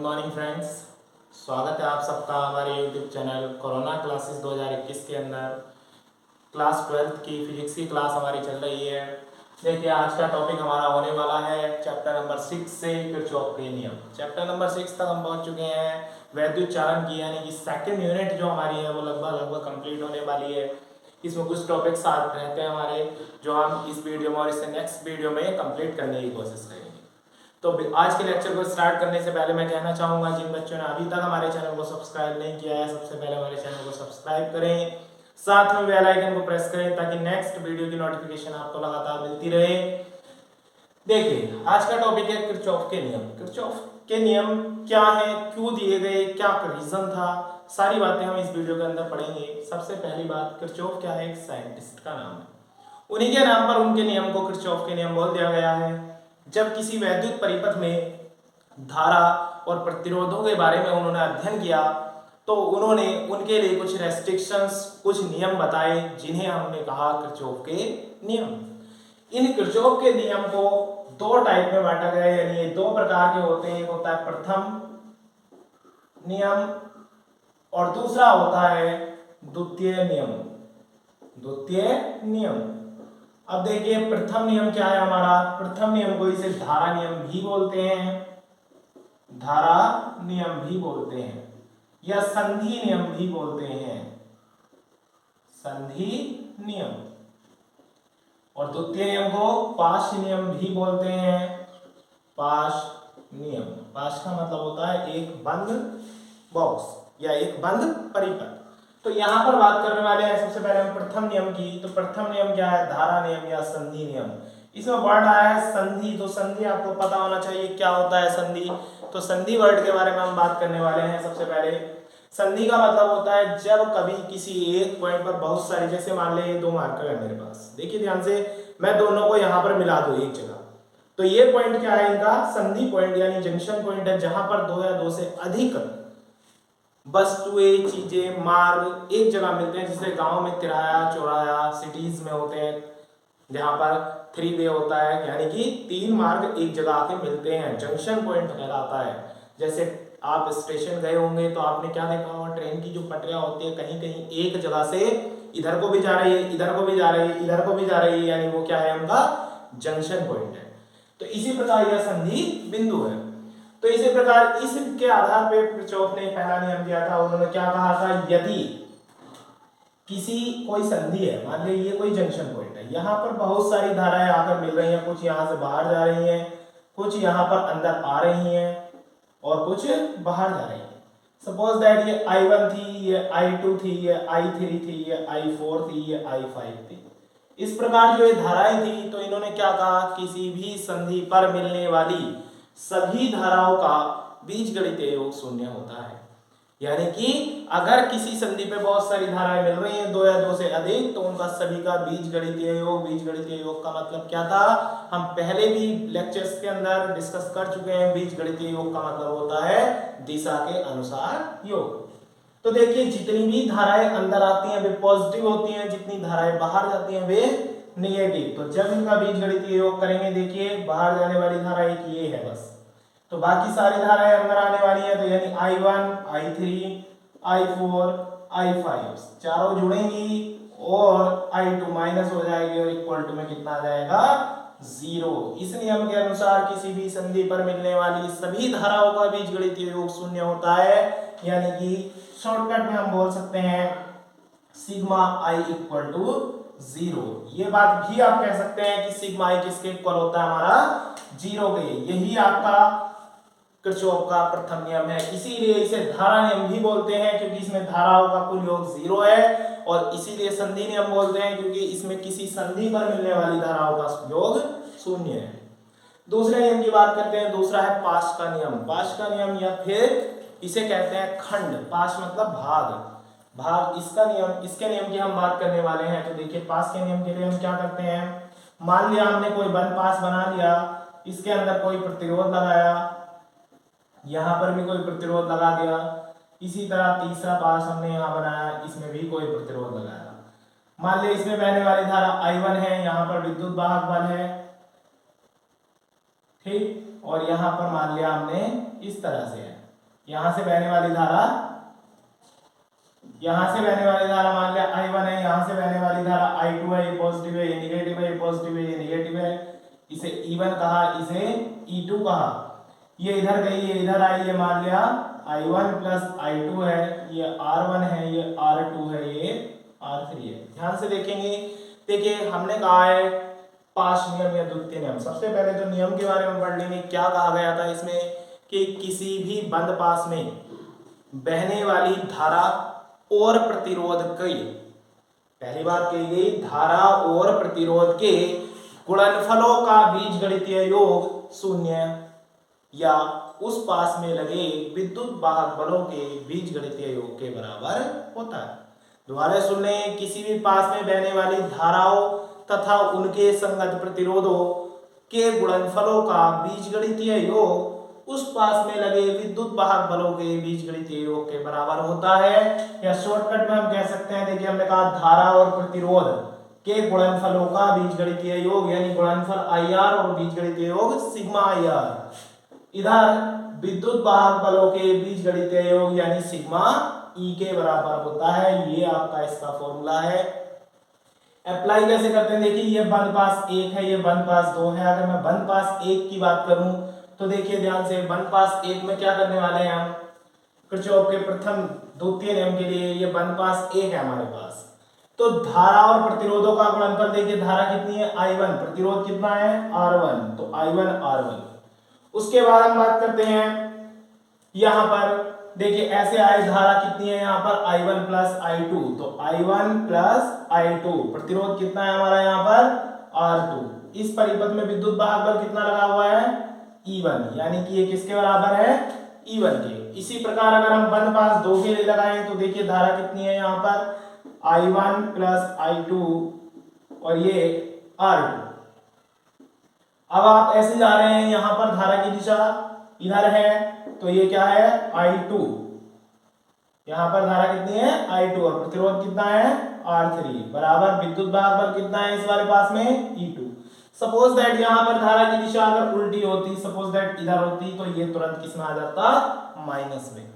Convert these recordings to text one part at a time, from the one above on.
Morning friends, स्वागत है आप सबका हमारे यूट्यूब चैनल कोरोना क्लासेस 2021 के अंदर। क्लास 12th की फिजिक्स की क्लास हमारी चल रही है। देखिए आज का टॉपिक हमारा होने वाला है चैप्टर नंबर 6 से किरचॉफ के नियम। चैप्टर नंबर 6 तक हम पहुंच चुके हैं। वैद्युत चालन की यानी कि सेकेंड यूनिट जो हमारी है वो लगभग कंप्लीट होने वाली है। इसमें कुछ टॉपिक्स साथ रहते हैं हमारे, जो हम इस वीडियो में और इससे नेक्स्ट वीडियो में कंप्लीट करने की कोशिश करेंगे। तो आज के लेक्चर को स्टार्ट करने से पहले मैं कहना चाहूँगा, जिन बच्चों ने अभी तक हमारे चैनल को सब्सक्राइब नहीं किया है, सबसे पहले हमारे चैनल को सब्सक्राइब करें, साथ में बेल आइकन को प्रेस करें ताकि नेक्स्ट वीडियो की नोटिफिकेशन आपको लगातार मिलती रहे। देखिए आज का टॉपिक है किरचॉफ के नियम। किरचॉफ के नियम क्या है, क्यों दिए गए, क्या रीजन था, सारी बातें हम इस वीडियो के अंदर पढ़ेंगे। सबसे पहली बात, किरचॉफ क्या है? एक साइंटिस्ट का नाम है। उन्हीं के नाम पर उनके नियम को किरचॉफ के नियम बोल दिया गया है। जब किसी वैद्युत परिपथ में धारा और प्रतिरोधों के बारे में उन्होंने अध्ययन किया तो उन्होंने उनके लिए कुछ रेस्ट्रिक्शंस, कुछ नियम बताए जिन्हें हमने कहा किरचॉफ के नियम। इन किरचॉफ के नियम को दो टाइप में बांटा गया है, यानी ये दो प्रकार के होते हैं। एक होता है प्रथम नियम और दूसरा होता है द्वितीय नियम। द्वितीय नियम, अब देखिए प्रथम नियम क्या है हमारा। प्रथम नियम को इसे धारा नियम भी बोलते हैं, धारा नियम भी बोलते हैं, या संधि नियम भी बोलते हैं, संधि नियम। और द्वितीय नियम को पाश नियम भी बोलते हैं, पाश नियम। पाश का मतलब होता है एक बंद बॉक्स या एक बंद परिपथ। तो यहां पर बात करने वाले हैं सबसे पहले हम प्रथम नियम की। तो प्रथम नियम क्या है? धारा नियम या संधि नियम। इसमें वर्ड आया है संधि, तो संधि आपको पता होना चाहिए क्या होता है संधि। तो संधि वर्ड के बारे में हम बात करने वाले हैं। सबसे पहले संधि का मतलब होता है जब कभी किसी एक पॉइंट पर बहुत सारी, जैसे मान ले ये दो मार्कर है मेरे पास, देखिए ध्यान से, मैं दोनों को यहाँ पर मिला दूं एक जगह, तो ये पॉइंट क्या है? इनका संधि पॉइंट यानी जंक्शन पॉइंट है, जहां पर दो या दो से अधिक वस्तुएं, चीजें, मार्ग एक जगह मिलते हैं। जैसे गांव में तिराया चौराया, सिटीज में होते हैं जहां पर 3 वे होता है, यानी कि 3 मार्ग एक जगह आके मिलते हैं, जंक्शन पॉइंट कहलाता है। जैसे आप स्टेशन गए होंगे तो आपने क्या देखा होगा, ट्रेन की जो पटरियां होती है कहीं कहीं एक जगह से इधर को भी जा रही है, इधर को भी जा रही है, इधर को भी जा रही है, यानी वो क्या है? उनका जंक्शन पॉइंट है। तो इसी प्रकार यह संधि बिंदु है। तो इसी प्रकार इसके आधार पे किरचॉफ ने पहला नियम दिया था। उन्होंने क्या कहा था? यदि किसी कोई संधि है, मान लीजिए ये कोई जंक्शन पॉइंट है, यहाँ पर बहुत सारी धाराएं आकर मिल रही हैं, कुछ यहाँ से बाहर जा रही हैं, कुछ यहाँ पर अंदर आ रही हैं और कुछ बाहर जा रही हैं। सपोज दैट ये I1 थी, ये I2 थी, ये I3 थी, ये I4 थी, ये I5 थी। इस प्रकार जो ये धाराएं थी, तो इन्होंने क्या कहा? किसी भी संधि पर मिलने वाली सभी धाराओं का बीजगणितीय योग शून्य होता है। यानी कि अगर किसी संधि पे बहुत सारी धाराएं मिल रही हैं, दो या दो से अधिक, तो उनका सभी का बीजगणितीय योग। बीजगणितीय योग का मतलब क्या था? हम पहले भी लेक्चर्स के अंदर डिस्कस कर चुके हैं। बीजगणितीय योग का मतलब होता है दिशा के अनुसार योग। तो देखिए जितनी भी धाराएं अंदर आती हैं वे पॉजिटिव होती हैं, जितनी धाराएं बाहर जाती हैं वे नेगेटिव। तो जब इनका बीजगणितीय योग करेंगे, देखिए बाहर जाने वाली धारा एक ये है बस, तो बाकी सारी धाराएं अंदर आने वाली है। तो यानी I1, I3, I4, I5 चारों जुड़ेंगी और I2 माइनस हो जाएगी और इक्वल टू में कितना आ जाएगा? 0। इस नियम के अनुसार किसी भी संधि पर मिलने वाली सभी धाराओं का बीजगणितीय योग शून्य होता है। यानी कि शॉर्टकट में हम बोल सकते हैं सिग्मा I इक्वल टू 0। ये बात भी आप कह सकते हैं कि सिग्मा I किसके इक्वल होता है? हमारा 0 के। यही आपका किरचॉफ का प्रथम नियम है। इसीलिए इसे धारा नियम भी बोलते हैं, क्योंकि इसमें धाराओं का कुल योग 0 है। और इसीलिए संधि नियम बोलते हैं, क्योंकि इसमें किसी संधि पर मिलने वाली धाराओं का योग शून्य है। दूसरे नियम की बात करते हैं। दूसरा है पाश का नियम। पाश का नियम या फिर इसे कहते हैं खंड। पाश मतलब भाग, भाग इसका नियम। इसके नियम की हम बात करने वाले हैं। तो देखिए पाश के नियम के लिए हम क्या करते हैं? मान लिया हमने कोई बंद पाश बना लिया, इसके अंदर कोई प्रतिरोध लगाया, यहां पर भी कोई प्रतिरोध लगा दिया। इसी तरह तीसरा पाश हमने यहां बनाया, इसमें भी कोई प्रतिरोध लगाया। मान लिया इसमें बहने वाली धारा I1 है, यहां पर विद्युत वाहक बल है, ठीक, और यहां पर मान लिया हमने इस तरह से है। यहां से बहने वाली धारा मान लिया I1 है, यहां से बहने वाली धारा I2 है, ये पॉजिटिव है, ये निगेटिव है, ये पॉजिटिव है, ये निगेटिव है। इसे E1 कहा, इसे E2 कहा। ये इधर गई, ये इधर आई, ये मान लिया I1 प्लस I2 है, ये R1 है, ये R2 है, ये R3 है। ध्यान से देखेंगे, देखिए हमने कहा है पांच नियम या द्वितीय नियम। सबसे पहले तो नियम के बारे में पढ़ लेंगे। क्या कहा गया था इसमें कि किसी भी बंद पास में बहने वाली धारा और प्रतिरोध की, पहली बात कही गई, धारा और प्रतिरोध के गुणनफलों का बीजगणितीय योग शून्य या उस पास में लगे विद्युत वाहक बलों के बीजगणितीय योग के बराबर होता है। दोबारा सुन लें, किसी भी पास में बहने वाली धाराओं तथा उनके संगत प्रतिरोधों के गुणनफलों का बीजगणितीय योग उस पास में लगे विद्युत वाहक बलों के बीजगणितीय योग के बराबर होता है। या शॉर्टकट में हम कह सकते हैं, देखिए हमने कहा धारा और प्रतिरोध के गुणनफलों का बीजगणितीय योग यानी गुणनफल IR और बीजगणितीय योग सिग्मा IR। इधर विद्युत वाहक बलों के बीजगणितीय योग यानी सिग्मा E के बराबर होता है। ये आपका इसका फॉर्मूला है। अप्लाई कैसे करते हैं, देखिए ये बंद पास 1 है, ये बंद पास 2 है। अगर मैं बंद पास 1 की बात करूं तो देखिए ध्यान से, बंद पास 1 में क्या करने वाले हैं हम, किरचॉफ के प्रथम द्वितीय नियम के लिए ये बंद पास 1 है हमारे पास। तो धारा और प्रतिरोधों का गुणनफल देखिए, धारा कितनी है I1, प्रतिरोध कितना है R1, तो I1 R1। उसके बाद हम बात करते हैं यहां पर, देखिए ऐसे आई धारा कितनी है यहाँ पर I1 प्लस I2, तो I1 प्लस I2, प्रतिरोध कितना है हमारा यहाँ पर R2। इस परिपथ में विद्युत वाहक बल कितना लगा हुआ है E1, यानी कि ये किसके बराबर है E1 के। इसी प्रकार अगर हम बंद पास 2 के लिए लगाएं तो देखिए धारा कितनी है यहाँ पर I1 प्लस I2 और ये R2। अब आप ऐसे जा रहे हैं, यहां पर धारा की दिशा इधर है, तो ये क्या है I2, यहां पर धारा कितनी है I2 और प्रतिरोध कितना है R3 बराबर विद्युत वाहक बल कितना है इस वाले पास में E2। सपोज दैट यहां पर धारा की दिशा अगर उल्टी होती, सपोज दैट इधर होती, तो ये तुरंत किस में आ जाता माइनस में।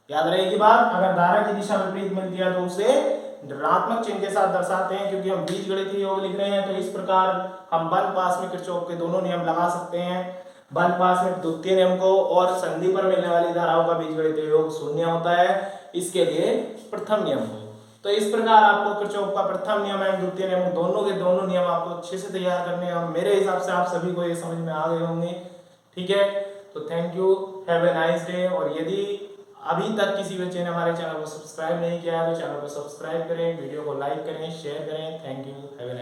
याद रहेगी बात, अगर धारा की दिशा विपरीत मिलती है तो उसे ऋणात्मक चिन्ह के साथ दर्शाते हैं, क्योंकि हम बीजगणितीय योग लिख रहे हैं। तो इस प्रकार हम बंद पास में किरचॉफ के दोनों नियम लगा सकते हैं। बंद पास में द्वितीय नियम को और संधि पर मिलने वाली धाराओं का बीजगणितीय योग शून्य होता है, इसके लिए प्रथम नियम को। तो इस प्रकार आपको किरचॉफ का प्रथम नियम एवं द्वितीय नियम दोनों के दोनों नियम आपको अच्छे से तैयार करने हैं, और मेरे हिसाब से आप सभी को ये समझ में आ गए होंगे। ठीक है, तो thank you, have a nice day. और यदि अभी तक किसी बच्चे ने हमारे चैनल को सब्सक्राइब नहीं किया है तो चैनल को सब्सक्राइब करें, वीडियो को लाइक करें, शेयर करें। Thank you, have a